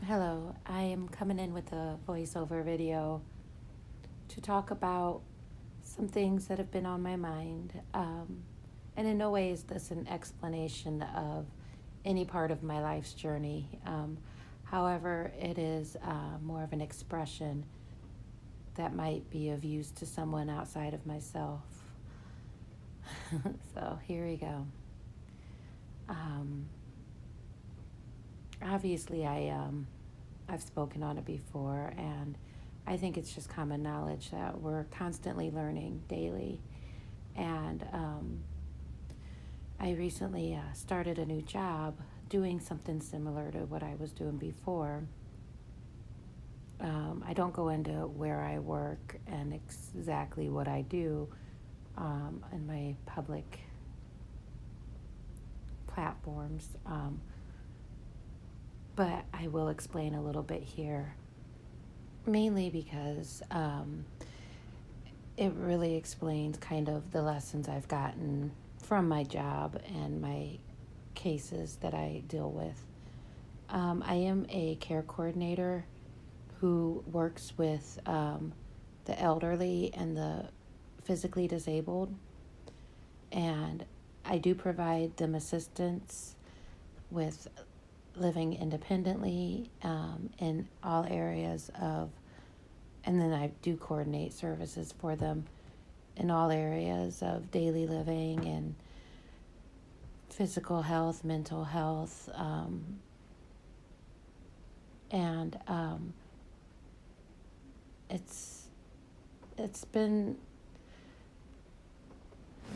Hello, I am coming in with a voiceover video to talk about some things that have been on my mind. And in no way is this an explanation of any part of my life's journey. However, it is more of an expression that might be of use to someone outside of myself. So here we go. Um, Obviously, I've spoken on it before, and I think it's just common knowledge that we're constantly learning daily. And I recently started a new job doing something similar to what I was doing before. I don't go into where I work and exactly what I do in my public platforms, but I will explain a little bit here, mainly because it really explains kind of the lessons I've gotten from my job and my cases that I deal with. I am a care coordinator who works with the elderly and the physically disabled, and I do provide them assistance with living independently in all areas of, and then I do coordinate services for them in all areas of daily living and physical health, mental health, and it's been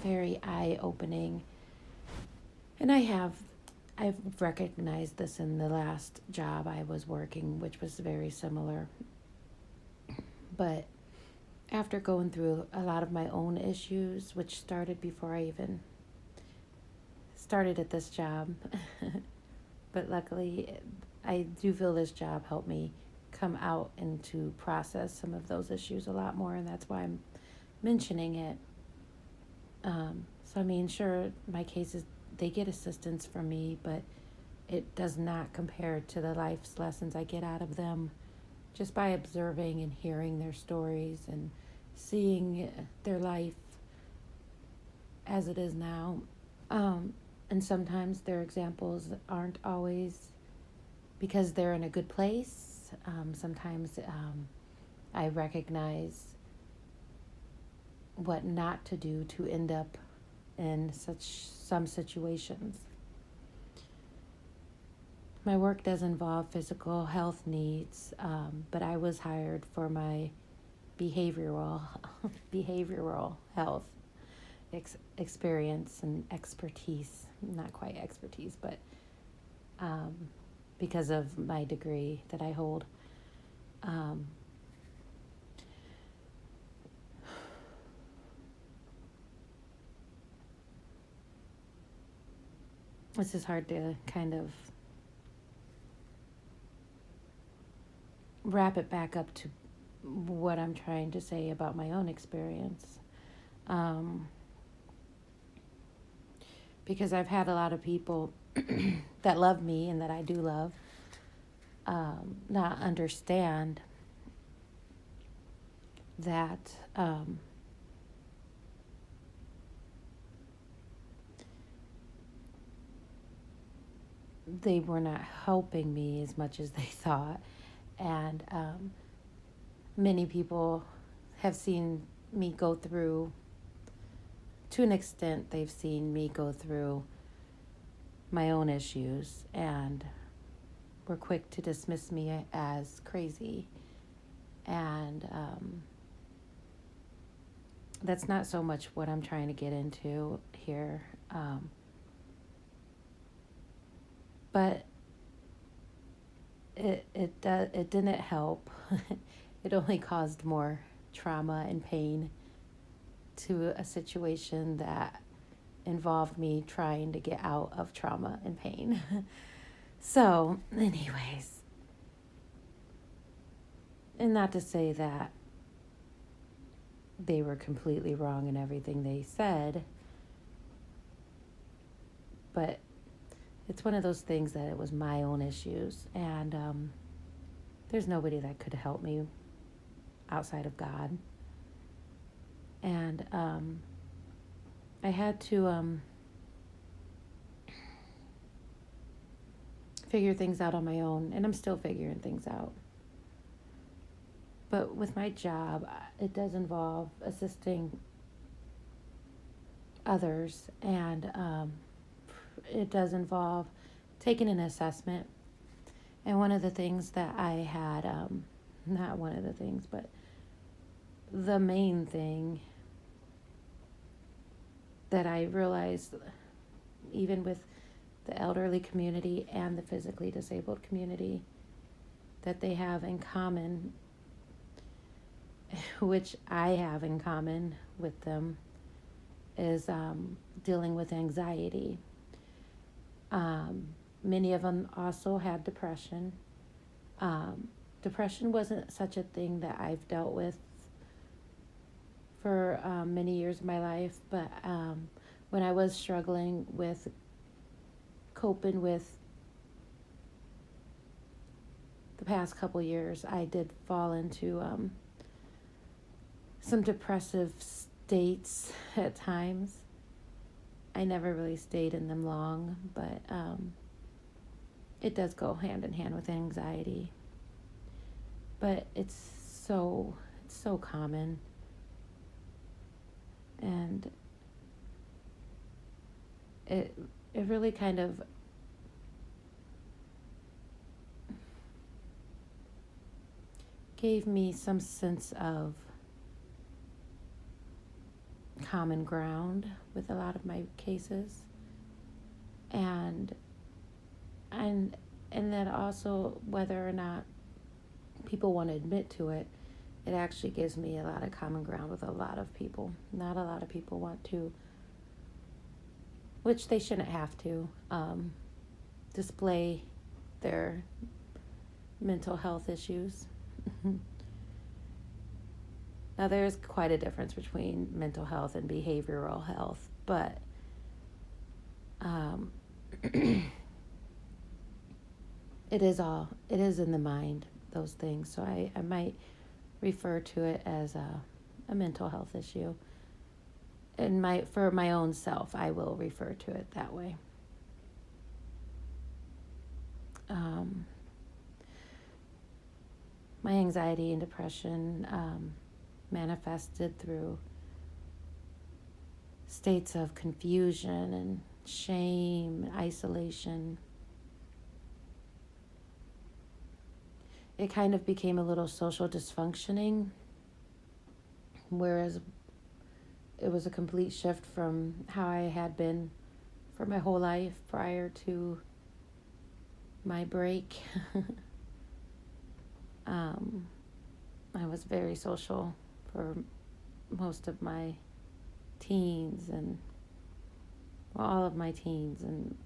very eye-opening, and I've recognized this in the last job I was working, which was very similar. But after going through a lot of my own issues, which started before I even started at this job, but luckily I do feel this job helped me come out and to process some of those issues a lot more, and that's why I'm mentioning it. So I mean, sure, my cases, they get assistance from me, but it does not compare to the life's lessons I get out of them just by observing and hearing their stories and seeing their life as it is now. And sometimes their examples aren't always because they're in a good place. Sometimes I recognize what not to do to end up in some situations. My work does involve physical health needs, but I was hired for my behavioral health experience and expertise. Not quite expertise, but because of my degree that I hold. This is hard to kind of wrap it back up to what I'm trying to say about my own experience. Because I've had a lot of people that love me and that I do love not understand that they were not helping me as much as they thought. And many people have seen me go through, to an extent, they've seen me go through my own issues and were quick to dismiss me as crazy. And that's not so much what I'm trying to get into here. But it didn't help. It only caused more trauma and pain to a situation that involved me trying to get out of trauma and pain. So, anyways, and not to say that they were completely wrong in everything they said, but it's one of those things that it was my own issues. And there's nobody that could help me outside of God. And I had to figure things out on my own, and I'm still figuring things out. But with my job, it does involve assisting others, and it does involve taking an assessment. And one of the things that I had, not one of the things, but the main thing that I realized, even with the elderly community and the physically disabled community, that they have in common, which I have in common with them, is dealing with anxiety. Many of them also had depression. Depression wasn't such a thing that I've dealt with for many years of my life, but when I was struggling with coping with the past couple years, I did fall into some depressive states at times. I never really stayed in them long, but it does go hand in hand with anxiety. But it's so common. And it really kind of gave me some sense of common ground with a lot of my cases, and that also, whether or not people want to admit to it, it actually gives me a lot of common ground with a lot of people. Not a lot of people want to, which they shouldn't have to, display their mental health issues. Now, there's quite a difference between mental health and behavioral health, but it is in the mind, those things. So I might refer to it as a mental health issue. And for my own self, I will refer to it that way. My anxiety and depression manifested through states of confusion and shame, isolation. It kind of became a little social dysfunctioning, whereas it was a complete shift from how I had been for my whole life prior to my break. I was very social for most of my teens and all of my teens and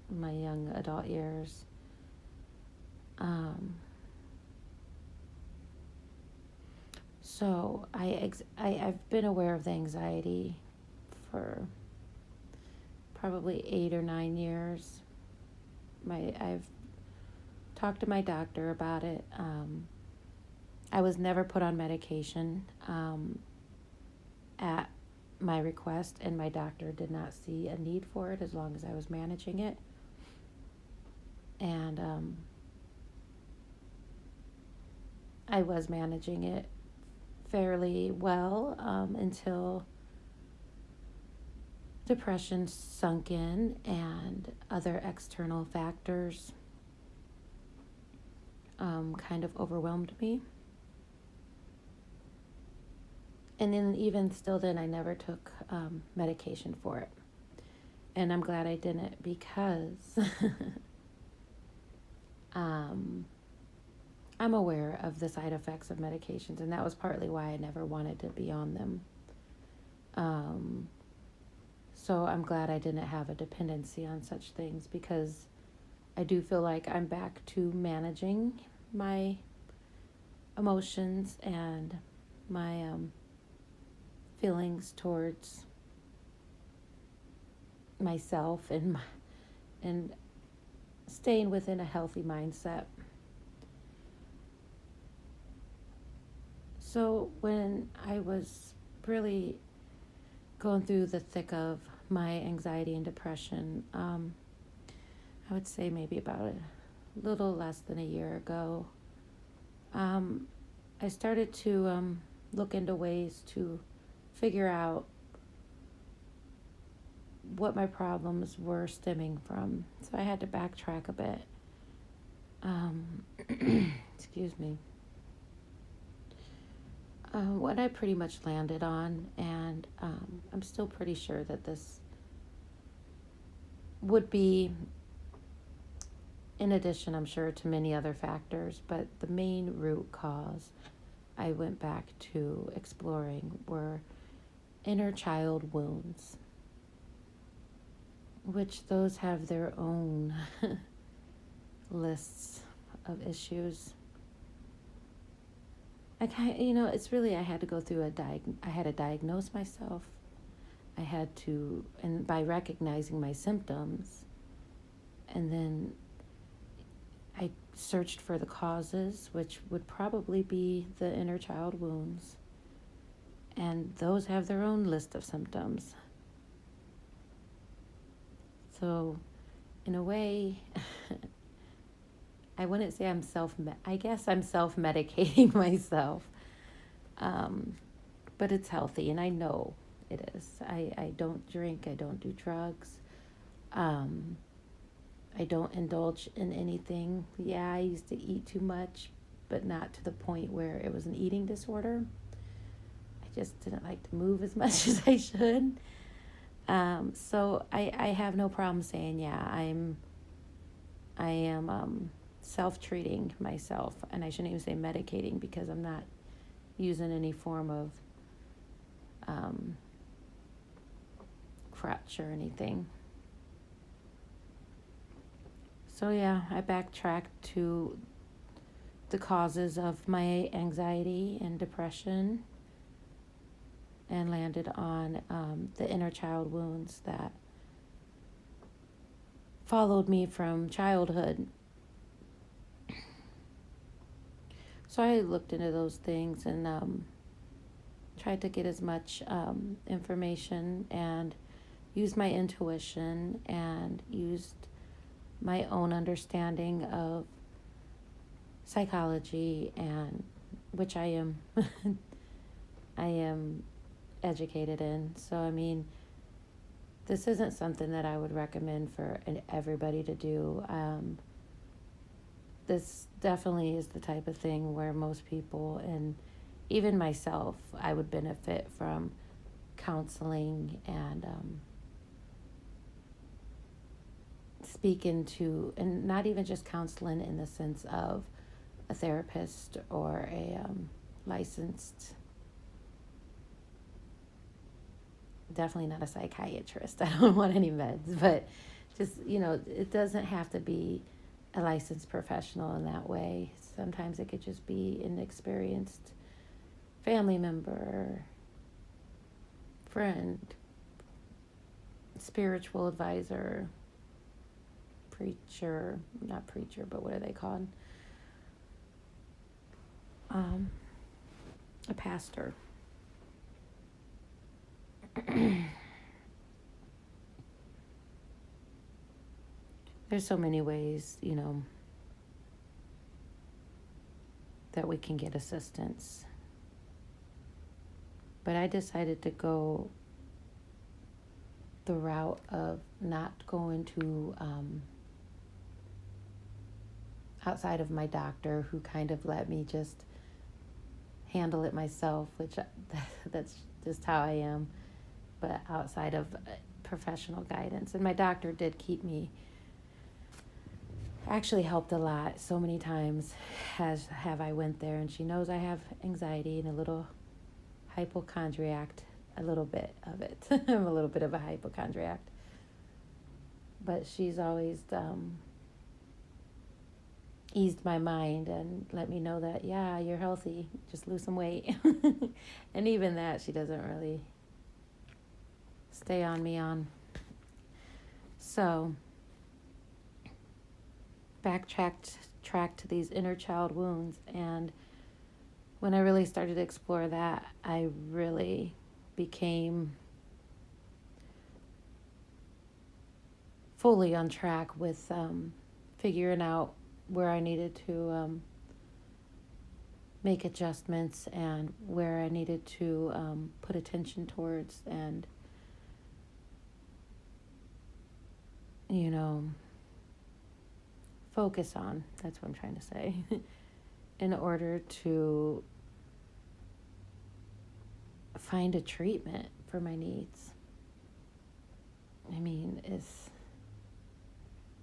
my young adult years. So I've been aware of the anxiety for probably 8 or 9 years. I've talked to my doctor about it. I was never put on medication at my request, and my doctor did not see a need for it as long as I was managing it. And I was managing it fairly well until depression sunk in and other external factors kind of overwhelmed me. And then even still then, I never took medication for it. And I'm glad I didn't, because I'm aware of the side effects of medications, and that was partly why I never wanted to be on them. So I'm glad I didn't have a dependency on such things, because I do feel like I'm back to managing my emotions and my feelings towards myself and staying within a healthy mindset. So when I was really going through the thick of my anxiety and depression, I would say maybe about a little less than a year ago, um, I started to look into ways to figure out what my problems were stemming from. So I had to backtrack a bit. Excuse me. What I pretty much landed on, and I'm still pretty sure that this would be, in addition, I'm sure, to many other factors, but the main root cause I went back to exploring were inner child wounds, which those have their own lists of issues. It's really, I had to go through I had to diagnose myself. I had to, and by recognizing my symptoms, and then I searched for the causes, which would probably be the inner child wounds. And those have their own list of symptoms. So, in a way, I wouldn't say I guess I'm self-medicating myself. But it's healthy, and I know it is. I don't drink, I don't do drugs. I don't indulge in anything. Yeah, I used to eat too much, but not to the point where it was an eating disorder. I just didn't like to move as much as I should. So I have no problem saying, yeah, I am self-treating myself, and I shouldn't even say medicating because I'm not using any form of crutch or anything. So yeah, I backtracked to the causes of my anxiety and depression and landed on the inner child wounds that followed me from childhood. So I looked into those things and tried to get as much information and used my intuition and used my own understanding of psychology, and which I am I am educated in. So I mean, this isn't something that I would recommend for everybody to do. This definitely is the type of thing where most people, and even myself, I would benefit from counseling and speaking to, and not even just counseling in the sense of a therapist or a licensed, definitely not a psychiatrist. I don't want any meds, but just, it doesn't have to be a licensed professional in that way. Sometimes it could just be an experienced family member, friend, spiritual advisor, preacher, not preacher, but what are they called? A pastor. There's so many ways, that we can get assistance. But I decided to go the route of not going to outside of my doctor, who kind of let me just handle it myself, which that's just how I am, but outside of professional guidance. And my doctor did keep me, actually helped a lot. So many times have I went there, and she knows I have anxiety and a little hypochondriac, a little bit of it. I'm a little bit of a hypochondriac. But she's always eased my mind and let me know that, yeah, you're healthy, just lose some weight. And even that, she doesn't really stay on me on. So, tracked to these inner child wounds, and when I really started to explore that, I really became fully on track with figuring out where I needed to make adjustments and where I needed to put attention towards and, focus on. That's what I'm trying to say. In order to find a treatment for my needs. I mean,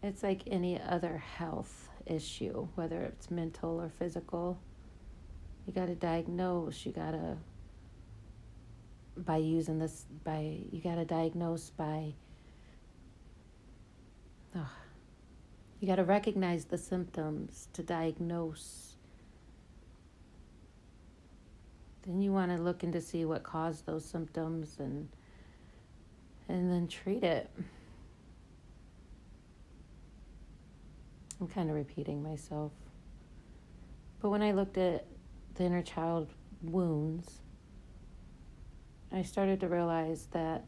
it's like any other health issue, whether it's mental or physical. You got to diagnose, you got to diagnose by, you got to recognize the symptoms to diagnose. Then you want to look into see what caused those symptoms and then treat it. I'm kind of repeating myself. But when I looked at the inner child wounds, I started to realize that,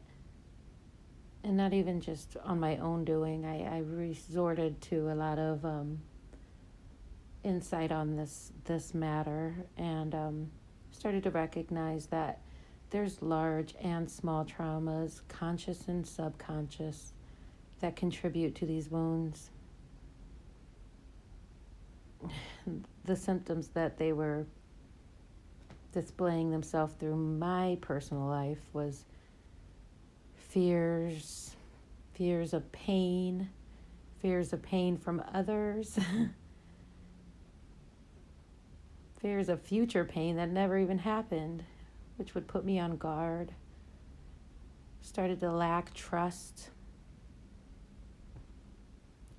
and not even just on my own doing, I resorted to a lot of insight on this matter, and started to recognize that there's large and small traumas, conscious and subconscious, that contribute to these wounds. The symptoms that they were displaying themselves through my personal life was fears of pain from others, fears of future pain that never even happened, which would put me on guard. Started to lack trust.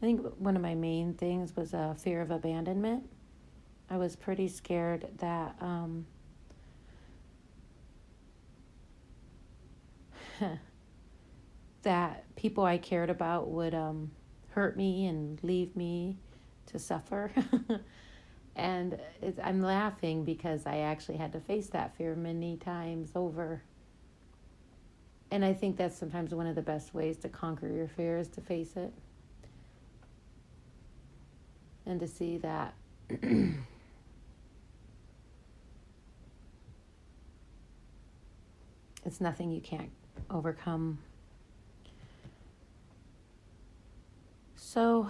I think one of my main things was a fear of abandonment. I was pretty scared that that people I cared about would hurt me and leave me to suffer. And I'm laughing because I actually had to face that fear many times over. And I think that's sometimes one of the best ways to conquer your fear is to face it. And to see that it's nothing you can't overcome. So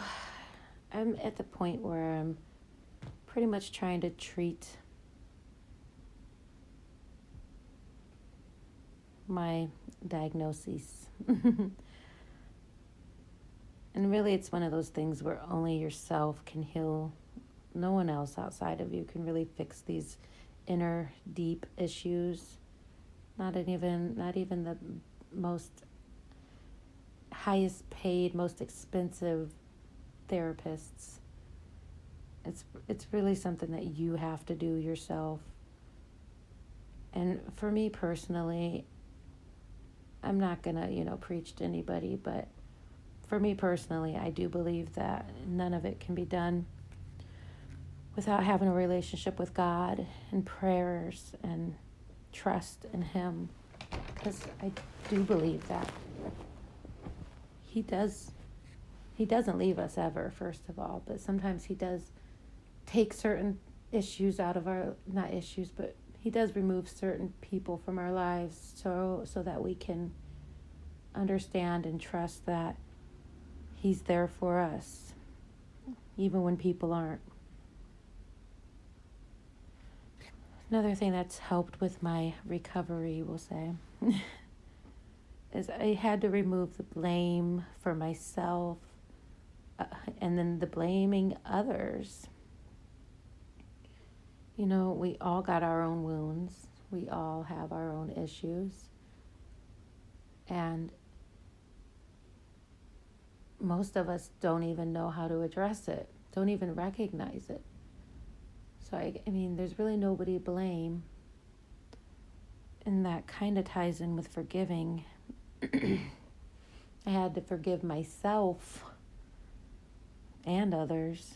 I'm at the point where I'm pretty much trying to treat my diagnoses. And really, it's one of those things where only yourself can heal. No one else outside of you can really fix these inner deep issues. Not even the most highest paid, most expensive therapists. It's really something that you have to do yourself. And for me personally, I'm not gonna, preach to anybody, but for me personally, I do believe that none of it can be done without having a relationship with God and prayers and trust in Him. Because I do believe that He doesn't leave us ever, first of all, but sometimes He does take certain issues out of not issues, but He does remove certain people from our lives so that we can understand and trust that He's there for us, even when people aren't. Another thing that's helped with my recovery, we'll say, is I had to remove the blame for myself and then the blaming others. We all got our own wounds. We all have our own issues. And most of us don't even know how to address it, don't even recognize it. So, I mean, there's really nobody to blame. And that kind of ties in with forgiving. I had to forgive myself and others.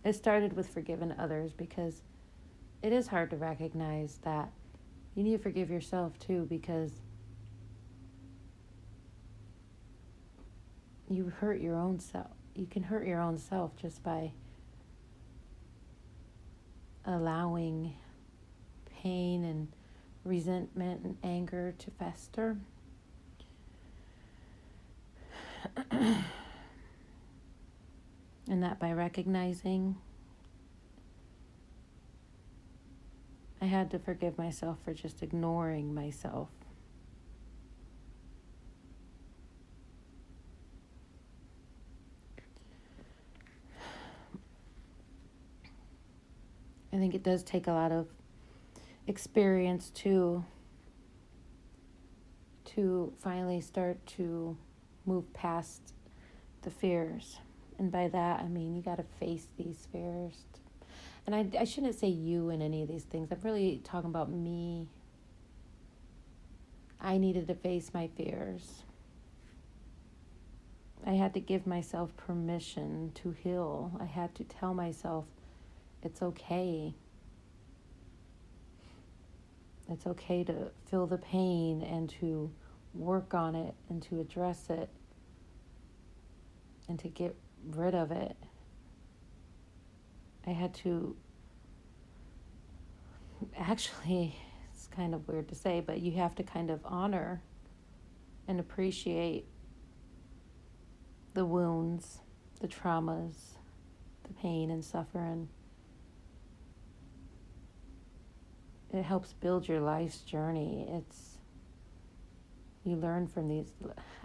It started with forgiving others because it is hard to recognize that you need to forgive yourself too, because you hurt your own self. You can hurt your own self just by allowing pain and resentment and anger to fester. And that by recognizing, I had to forgive myself for just ignoring myself. I think it does take a lot of experience to finally start to move past the fears. And by that, I mean you got to face these fears. And I shouldn't say you in any of these things. I'm really talking about me. I needed to face my fears. I had to give myself permission to heal. I had to tell myself it's okay. It's okay to feel the pain and to work on it and to address it and to get rid of it. I had to, actually, it's kind of weird to say, but you have to kind of honor and appreciate the wounds, the traumas, the pain and suffering. It helps build your life's journey. You learn from these.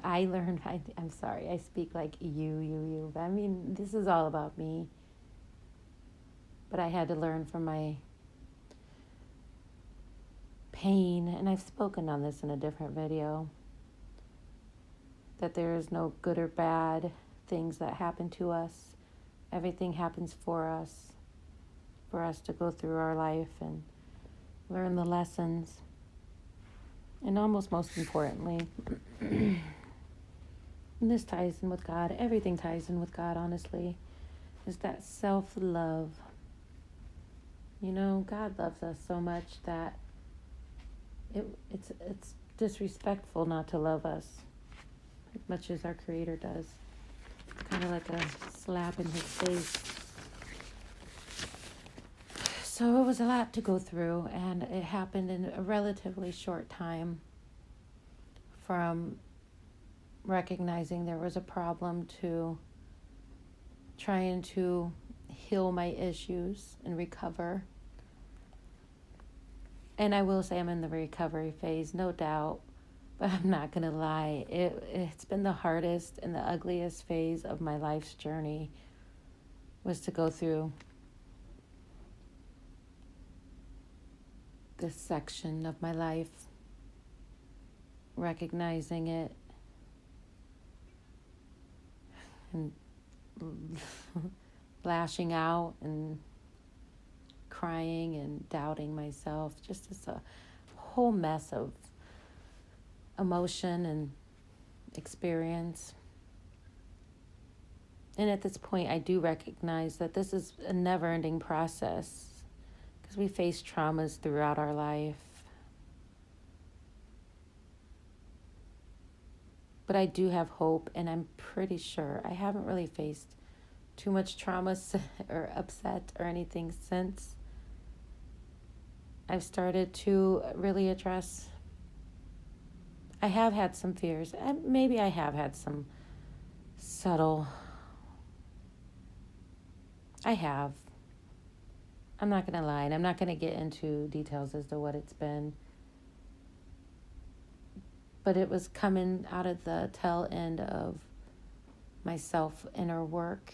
I'm sorry, I speak like you. But I mean, this is all about me. But I had to learn from my pain, and I've spoken on this in a different video, that there is no good or bad things that happen to us. Everything happens for us to go through our life and learn the lessons. And almost most importantly, and this ties in with God, everything ties in with God, honestly, is that self-love. You know, God loves us so much that it's disrespectful not to love us as much as our Creator does. It's kind of like a slap in his face. So it was a lot to go through, and it happened in a relatively short time from recognizing there was a problem to trying to heal my issues and recover. And I will say I'm in the recovery phase, no doubt, but I'm not going to lie. It's been the hardest and the ugliest phase of my life's journey, was to go through this section of my life, recognizing it and lashing out and crying and doubting myself. Just as a whole mess of emotion and experience. And at this point, I do recognize that this is a never-ending process, because we face traumas throughout our life. But I do have hope, and I'm pretty sure I haven't really faced too much trauma or upset or anything since I've started to really address. I have had some fears. Maybe I have had some subtle. I have. I'm not going to lie, and I'm not going to get into details as to what it's been. But it was coming out of the tail end of my self-inner work.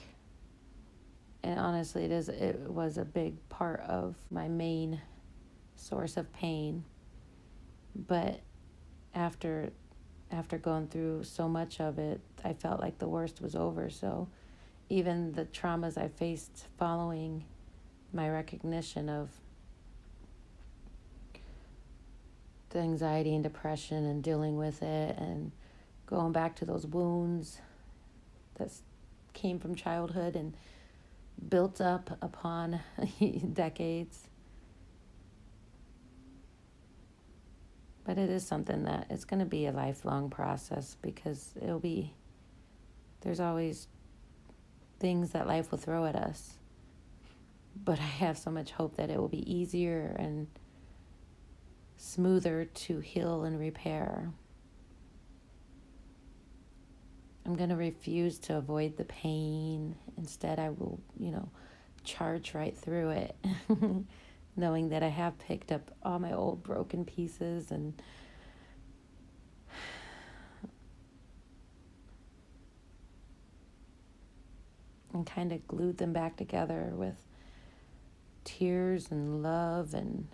And honestly, it was a big part of my main source of pain. But after going through so much of it, I felt like the worst was over. So even the traumas I faced following my recognition of the anxiety and depression and dealing with it and going back to those wounds that came from childhood and built up upon decades, But it is something that it's going to be a lifelong process, because there's always things that life will throw at us. But I have so much hope that it will be easier and smoother to heal and repair. I'm going to refuse to avoid the pain. Instead, I will, charge right through it, knowing that I have picked up all my old broken pieces and kind of glued them back together with tears and love and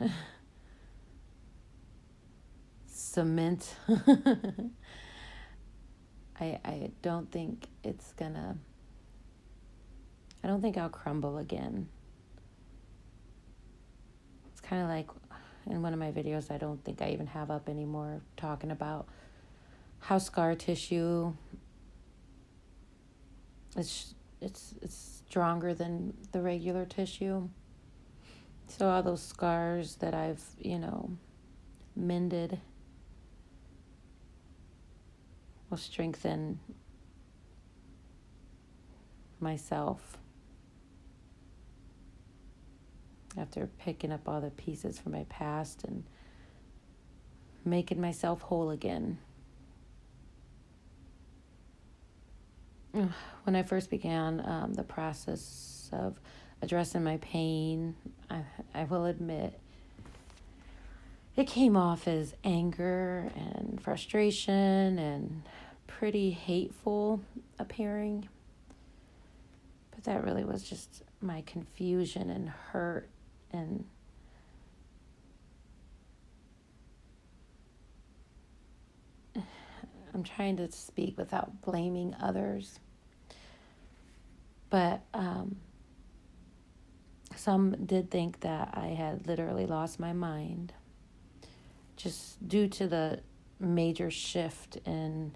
cement. I don't think I don't think I'll crumble again. It's kind of like in one of my videos, I don't think I even have up anymore, talking about how scar tissue it's stronger than the regular tissue. So all those scars that I've, mended will strengthen myself after picking up all the pieces from my past and making myself whole again. When I first began the process of addressing my pain, I will admit, it came off as anger and frustration and pretty hateful appearing. But that really was just my confusion and hurt, and I'm trying to speak without blaming others. But some did think that I had literally lost my mind, just due to the major shift in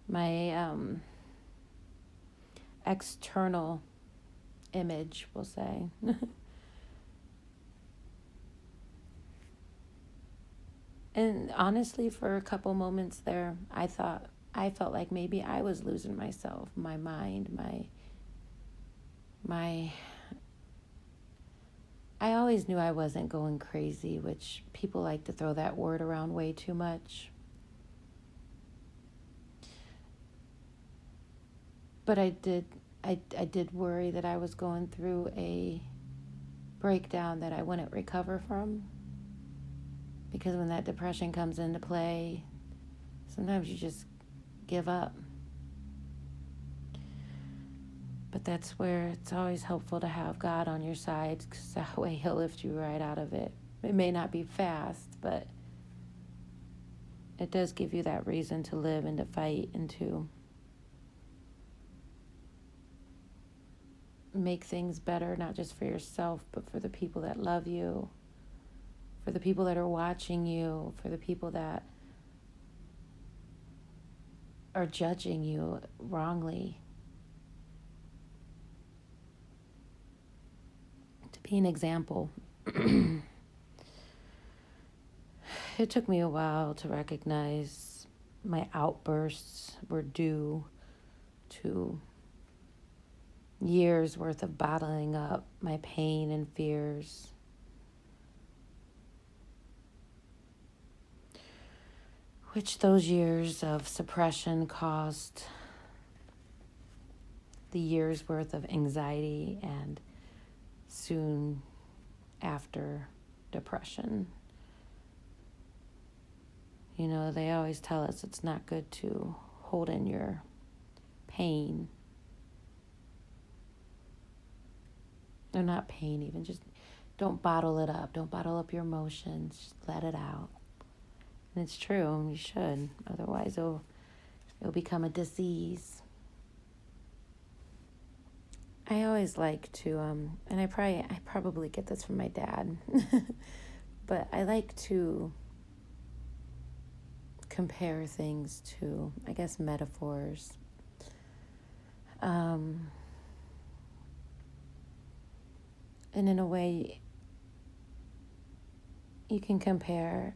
my external image, we'll say. And honestly, for a couple moments there, I felt like maybe I was losing myself, my mind, I always knew I wasn't going crazy, which people like to throw that word around way too much. But I did worry that I was going through a breakdown that I wouldn't recover from. Because when that depression comes into play, sometimes you just give up. But that's where it's always helpful to have God on your side, because that way He'll lift you right out of it. It may not be fast, but it does give you that reason to live and to fight and to make things better, not just for yourself, but for the people that love you, for the people that are watching you, for the people that are judging you wrongly. To be an example. It took me a while to recognize my outbursts were due to years worth of bottling up my pain and fears. Which those years of suppression caused the years worth of anxiety and soon after depression. They always tell us it's not good to hold in your pain. Or not pain even, just don't bottle it up. Don't bottle up your emotions. Just let it out. And it's true, you should. Otherwise it'll become a disease. I always like to, and I probably get this from my dad, but I like to compare things to, I guess, metaphors. And in a way, you can compare,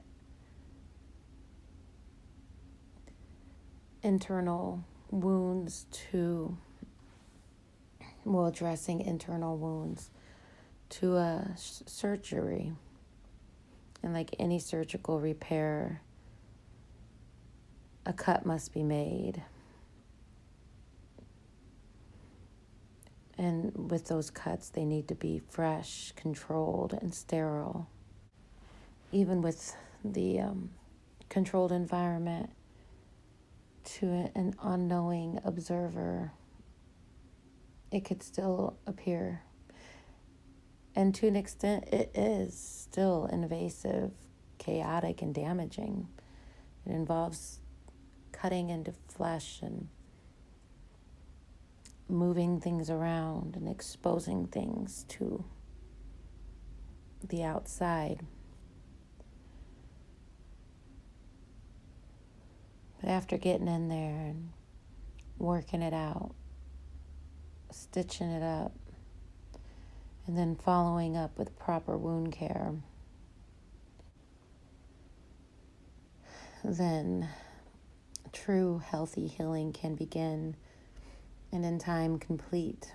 internal wounds to, well, addressing internal wounds to a surgery. And like any surgical repair, a cut must be made. And with those cuts, they need to be fresh, controlled, and sterile. Even with the controlled environment, to an unknowing observer, it could still appear. And to an extent, it is still invasive, chaotic, and damaging. It involves cutting into flesh and moving things around and exposing things to the outside. But after getting in there and working it out, stitching it up, and then following up with proper wound care, then true healthy healing can begin and in time complete.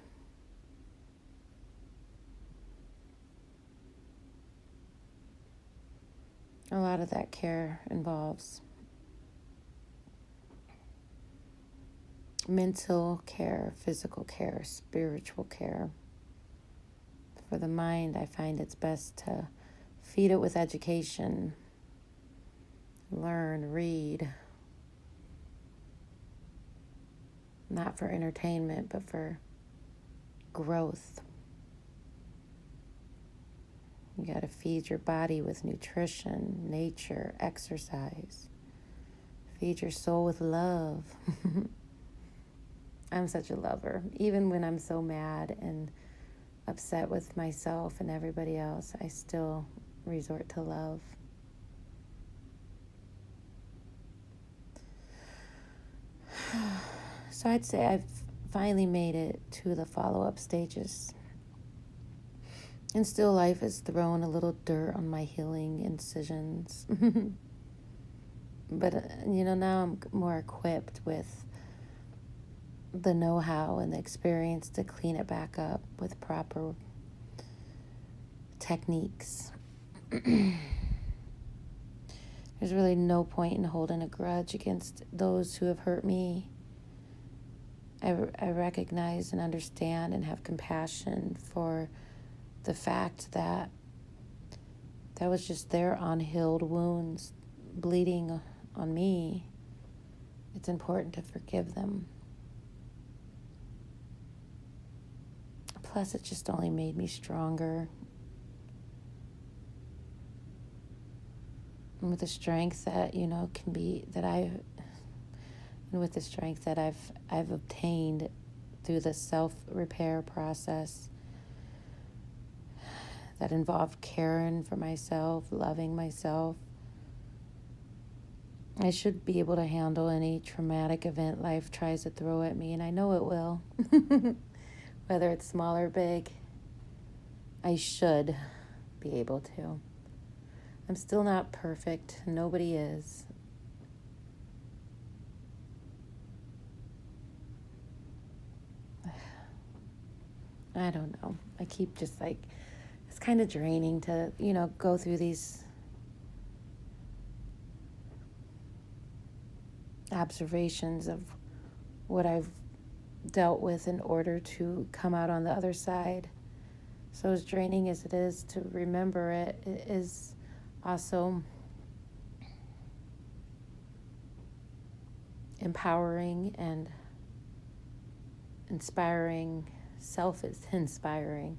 A lot of that care involves mental care, physical care, spiritual care. For the mind, I find it's best to feed it with education, learn, read, not for entertainment, but for growth. You got to feed your body with nutrition, nature, exercise. Feed your soul with love. I'm such a lover. Even when I'm so mad and upset with myself and everybody else, I still resort to love. So I'd say I've finally made it to the follow-up stages. And still life has thrown a little dirt on my healing incisions. But, now I'm more equipped with the know-how and the experience to clean it back up with proper techniques. There's really no point in holding a grudge against those who have hurt me. I recognize and understand and have compassion for the fact that was just their unhealed wounds bleeding on me. It's important to forgive them. Plus, it just only made me stronger. And with the strength that, can be, and with the strength that I've obtained through the self-repair process that involved caring for myself, loving myself, I should be able to handle any traumatic event life tries to throw at me, and I know it will. Whether it's small or big, I should be able to. I'm still not perfect. Nobody is. I don't know. I keep just it's kind of draining to, go through these observations of what I've dealt with in order to come out on the other side. So as draining as it is to remember it, it is also empowering and inspiring, self-inspiring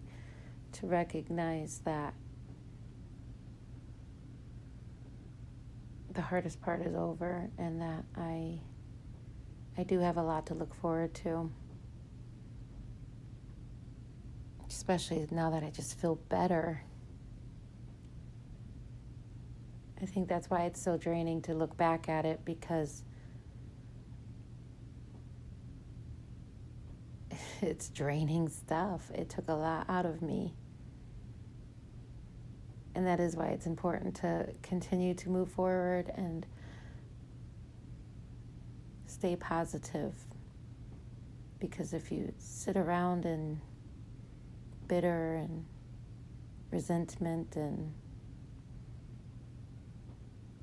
to recognize that the hardest part is over and that I do have a lot to look forward to. Especially now that I just feel better. I think that's why it's so draining to look back at it, because it's draining stuff. It took a lot out of me. And that is why it's important to continue to move forward and stay positive, because if you sit around in bitter and resentment and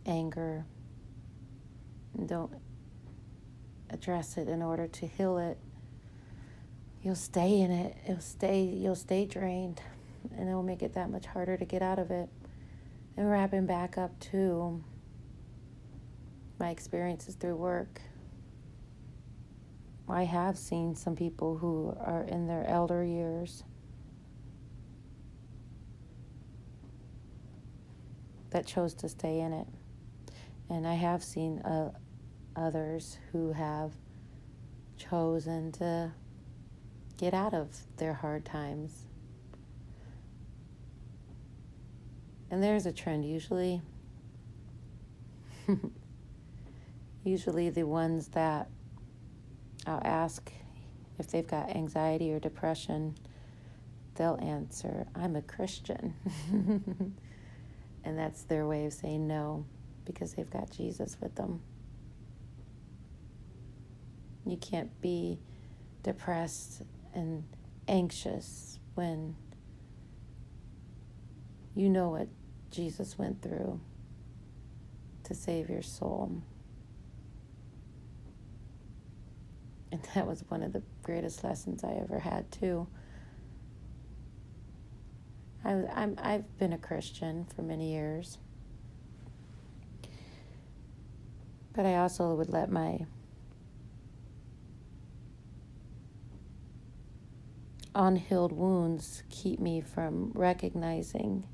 anger and don't address it in order to heal it, you'll stay in it. You'll stay drained, and it'll make it that much harder to get out of it. And wrapping back up to my experiences through work, I have seen some people who are in their elder years that chose to stay in it. And I have seen others who have chosen to get out of their hard times. And there's a trend usually. Usually the ones that I'll ask if they've got anxiety or depression, they'll answer, "I'm a Christian." And that's their way of saying no, because they've got Jesus with them. You can't be depressed and anxious when you know what Jesus went through to save your soul. And that was one of the greatest lessons I ever had, too. I've been a Christian for many years. But I also would let my unhealed wounds keep me from recognizing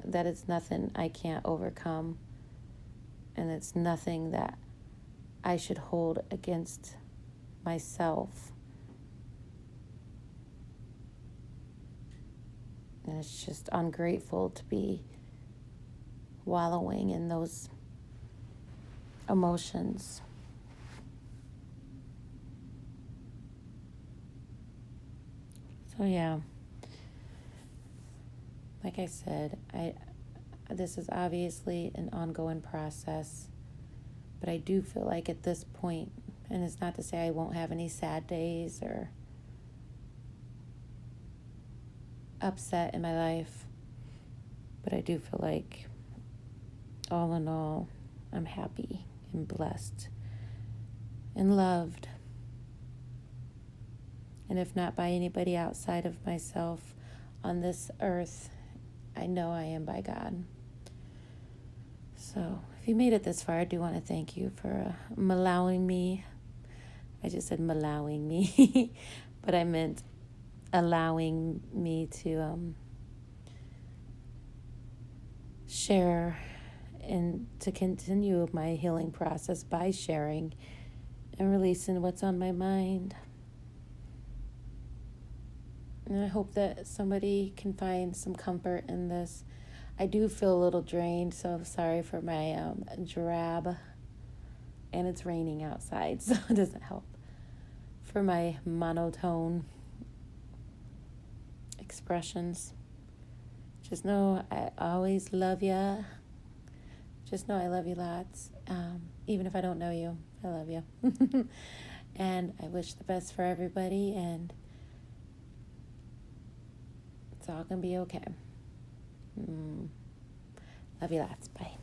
that it's nothing I can't overcome, and it's nothing that I should hold against myself. And it's just ungrateful to be wallowing in those emotions. So yeah, like I said, this is obviously an ongoing process, but I do feel like at this point, and it's not to say I won't have any sad days or upset in my life, but I do feel like all in all, I'm happy and blessed and loved. And if not by anybody outside of myself on this earth, I know I am by God. So if you made it this far, I do want to thank you for allowing me. I just said allowing me, but I meant allowing me to share and to continue my healing process by sharing and releasing what's on my mind. And I hope that somebody can find some comfort in this. I do feel a little drained, so I'm sorry for my drab, and it's raining outside, so it doesn't help. For my monotone expressions. Just know I always love you. Just know I love you lots. Even if I don't know you, I love you. And I wish the best for everybody, and it's all going to be okay. Love you lots. Bye.